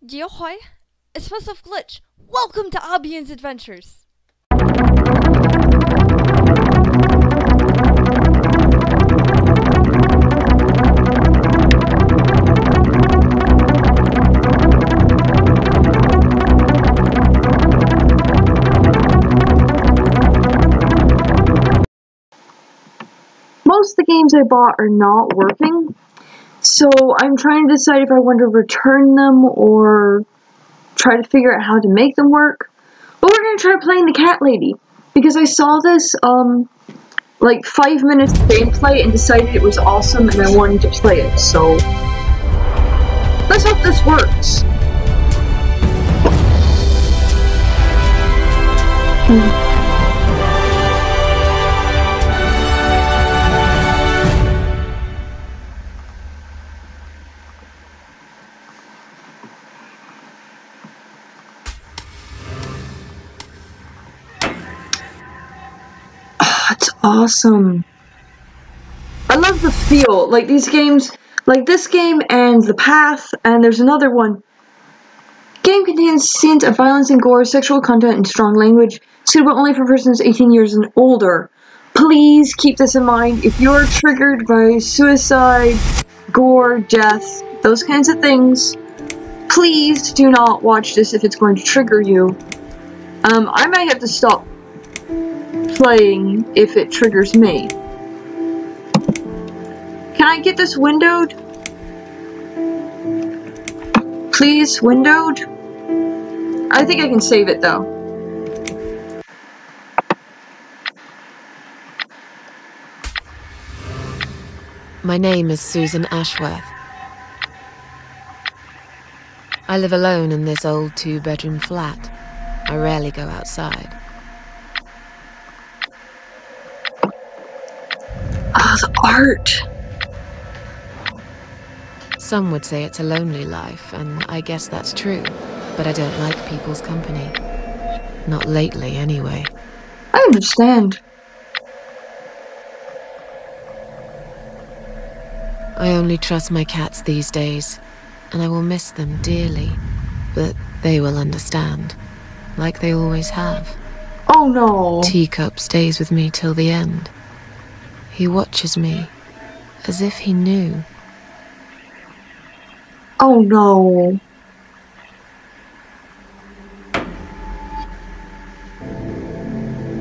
Yohoi, it's myself Glitch. Welcome to Abion's Adventures. Most of the games I bought are not working, so I'm trying to decide if I want to return them or try to figure out how to make them work. But we're going to try playing the cat lady, because I saw this, like 5 minutes of gameplay and decided it was awesome and I wanted to play it, so let's hope this works. It's awesome. I love the feel. Like these games, like this game and The Path, and there's another one. Game contains scenes of violence and gore, sexual content, and strong language, suitable only for persons 18 years and older. Please keep this in mind. If you're triggered by suicide, gore, death, those kinds of things, please do not watch this if it's going to trigger you. I might have to stop playing if it triggers me. Can I get this windowed? Please, windowed? I think I can save it though. My name is Susan Ashworth. I live alone in this old 2-bedroom flat. I rarely go outside. Oh, the art! Some would say it's a lonely life, and I guess that's true, but I don't like people's company. Not lately, anyway. I understand. I only trust my cats these days, and I will miss them dearly, but they will understand, like they always have. Oh no! Teacup stays with me till the end. He watches me, as if he knew. Oh no.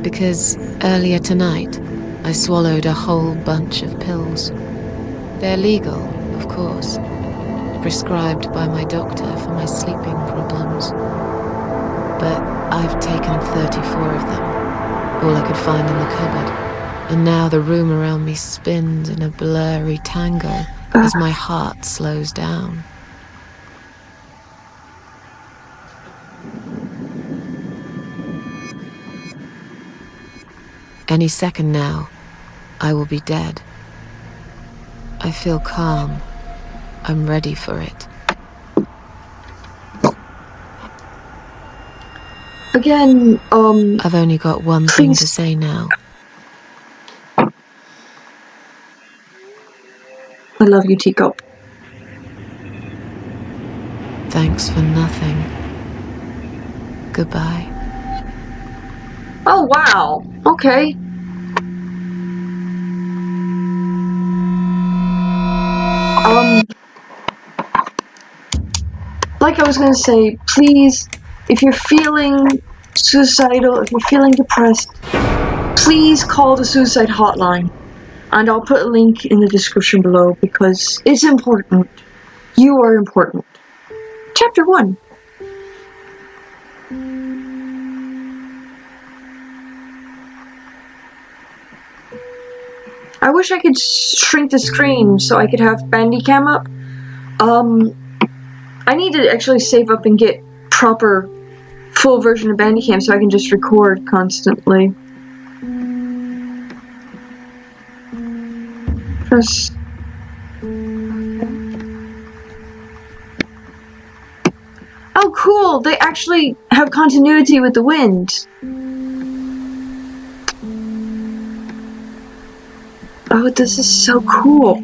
Because earlier tonight, I swallowed a whole bunch of pills. They're legal, of course, prescribed by my doctor for my sleeping problems. But I've taken 34 of them, all I could find in the cupboard. And now the room around me spins in a blurry tango as my heart slows down. Any second now, I will be dead. I feel calm. I'm ready for it. Again, I've only got one thing to say now. I love you, Teacup. Thanks for nothing. Goodbye. Oh wow, okay. Like I was gonna say, please, if you're feeling suicidal, if you're feeling depressed, please call the suicide hotline. And I'll put a link in the description below because it's important. You are important. Chapter 1. I wish I could shrink the screen so I could have Bandicam up. I need to actually save up and get proper full version of Bandicam so I can just record constantly. Press. Oh cool, they actually have continuity with the wind. Oh, this is so cool.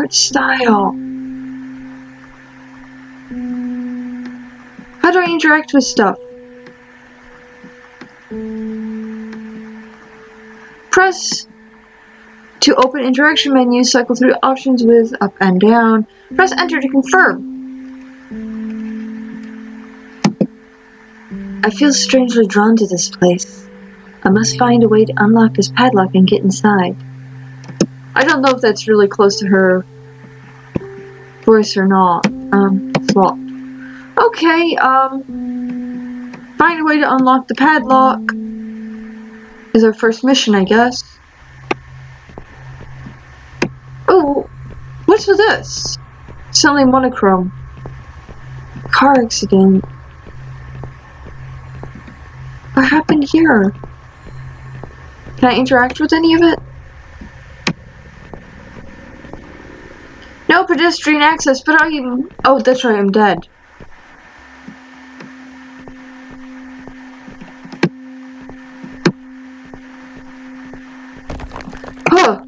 art style. How do I interact with stuff? Press to open interaction menu, cycle through options with up and down. Press enter to confirm. I feel strangely drawn to this place. I must find a way to unlock this padlock and get inside. I don't know if that's really close to her voice or not. It's locked. Okay, find a way to unlock the padlock is our first mission, I guess. Oh, what's with this? Suddenly monochrome. Car accident. What happened here? Can I interact with any of it? No pedestrian access, but I'm... Oh, that's right, I'm dead. Huh.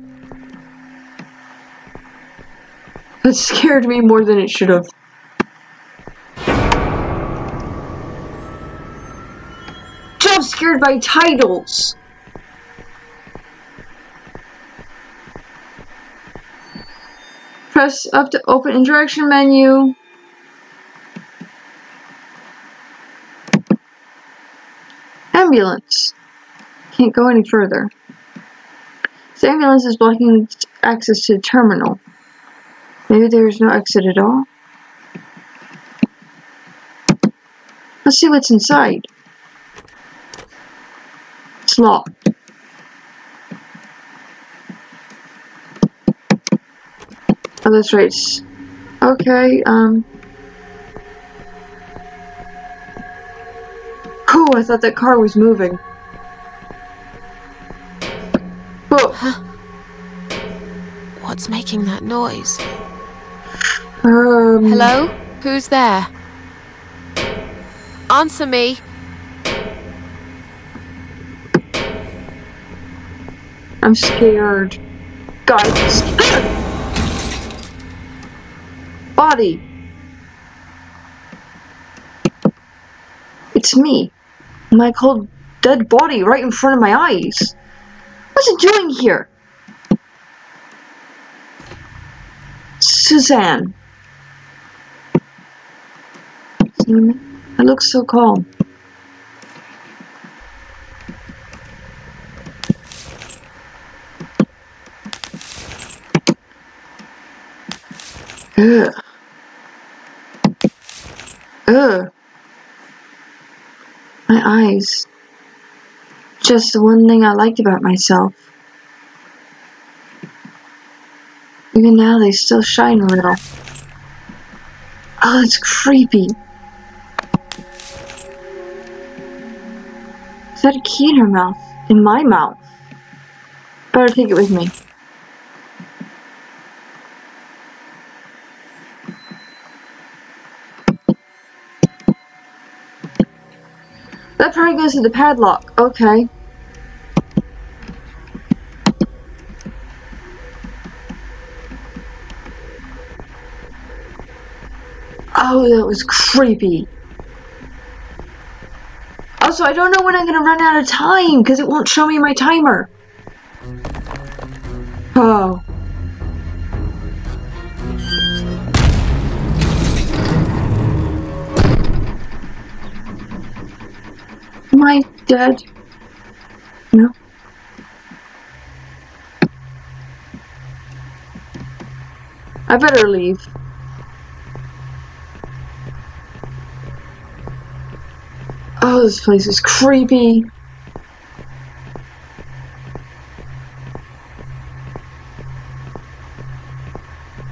That scared me more than it should have. Jump scared by titles. Press up to open interaction menu. Ambulance. Can't go any further. This ambulance is blocking access to the terminal. Maybe there's no exit at all. Let's see what's inside. It's locked. Oh, that's right. Okay, Oh, I thought that car was moving. Whoa. Huh? What's making that noise? Hello? Who's there? Answer me. I'm scared. Guys. Body. It's me. My cold, dead body right in front of my eyes. What's it doing here? Suzanne. I look so calm. Ugh. Ugh. My eyes. Just the one thing I liked about myself. Even now they still shine a little. Oh, it's creepy. Is that a key in her mouth? In my mouth? Better take it with me. That probably goes to the padlock. Okay. Oh, that was creepy. Also, I don't know when I'm gonna run out of time because it won't show me my timer. Oh. Am I dead? No. I better leave. Oh, this place is creepy.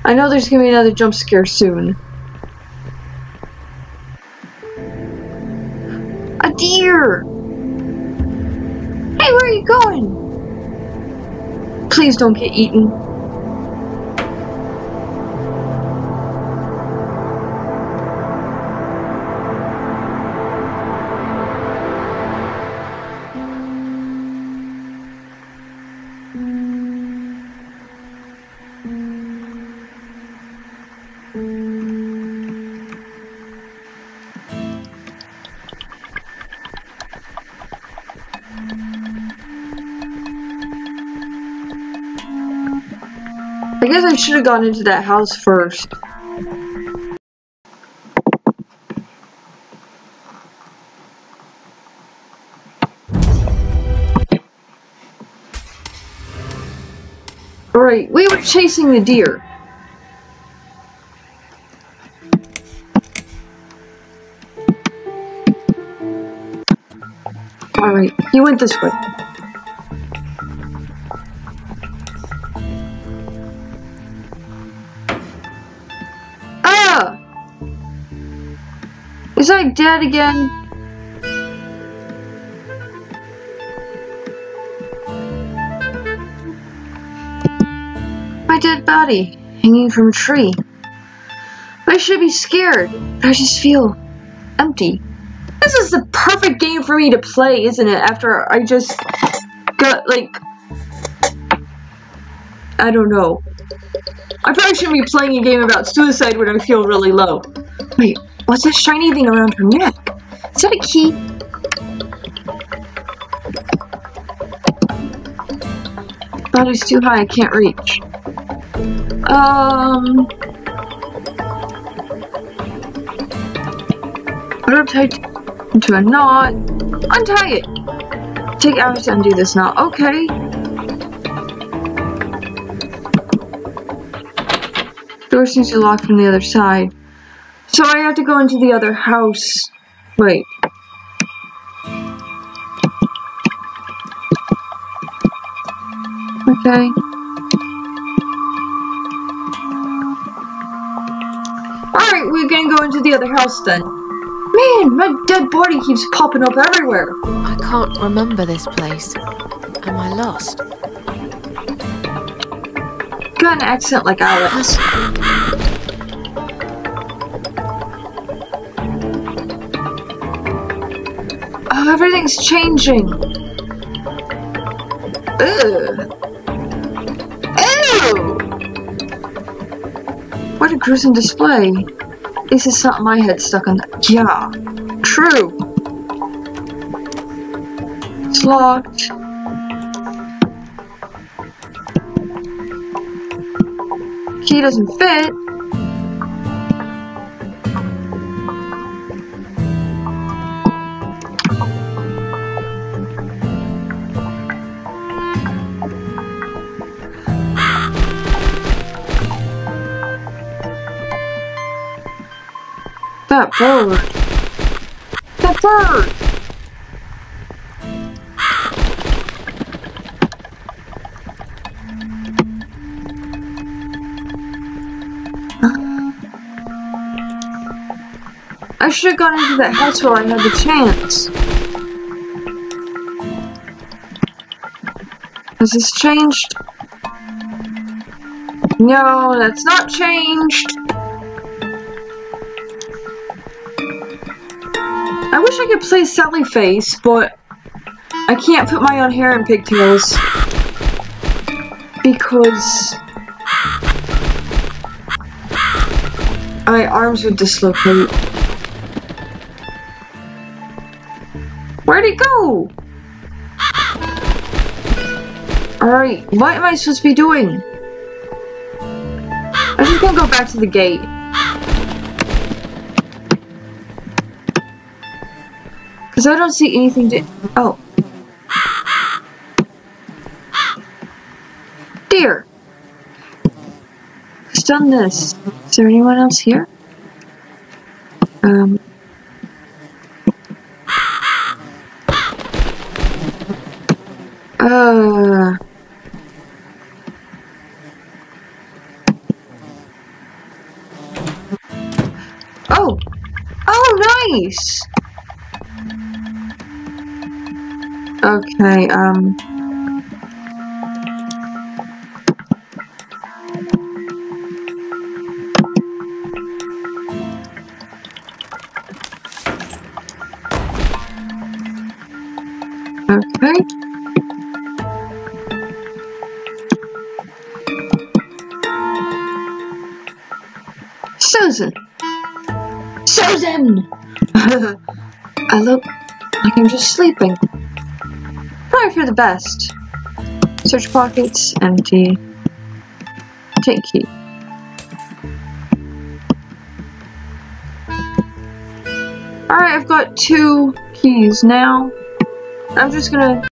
I know there's gonna be another jump scare soon. A deer! Hey, where are you going? Please don't get eaten. I guess I should have gone into that house first. Alright, we were chasing the deer. Alright, he went this way. Ah! Is I dead again? My dead body, hanging from a tree. I should be scared. I just feel empty. This is the perfect game for me to play, isn't it? After I just got, like, I don't know. I probably shouldn't be playing a game about suicide when I feel really low. Wait, what's that shiny thing around her neck? Is that a key? Body's too high, I can't reach. Put it tight into a knot. Untie it. Take hours to undo this knot. Okay. Door seems to lock from the other side. So I have to go into the other house. Wait. Okay. Alright, we can go into the other house then. Man, my dead body keeps popping up everywhere. I can't remember this place. Am I lost? Got an accent like Alex. Oh, everything's changing. Ugh. Ew! What a gruesome display. This is something my head stuck on. Yeah, true. It's locked. Key doesn't fit. That bird. That bird. I should have gone into that house while I had the chance. Has this changed? No, that's not changed. I wish I could play Sally Face, but I can't put my own hair in pigtails because my arms would dislocate. Where'd he go? Alright, what am I supposed to be doing? I think I'll go back to the gate. Because I don't see anything to... Oh. Dear. Who's done this? Is there anyone else here? Oh! Oh, nice! Okay, okay. Susan! Susan! I look like I'm just sleeping. Probably for the best. Search pockets, empty. Take key. Alright, I've got 2 keys now. I'm just gonna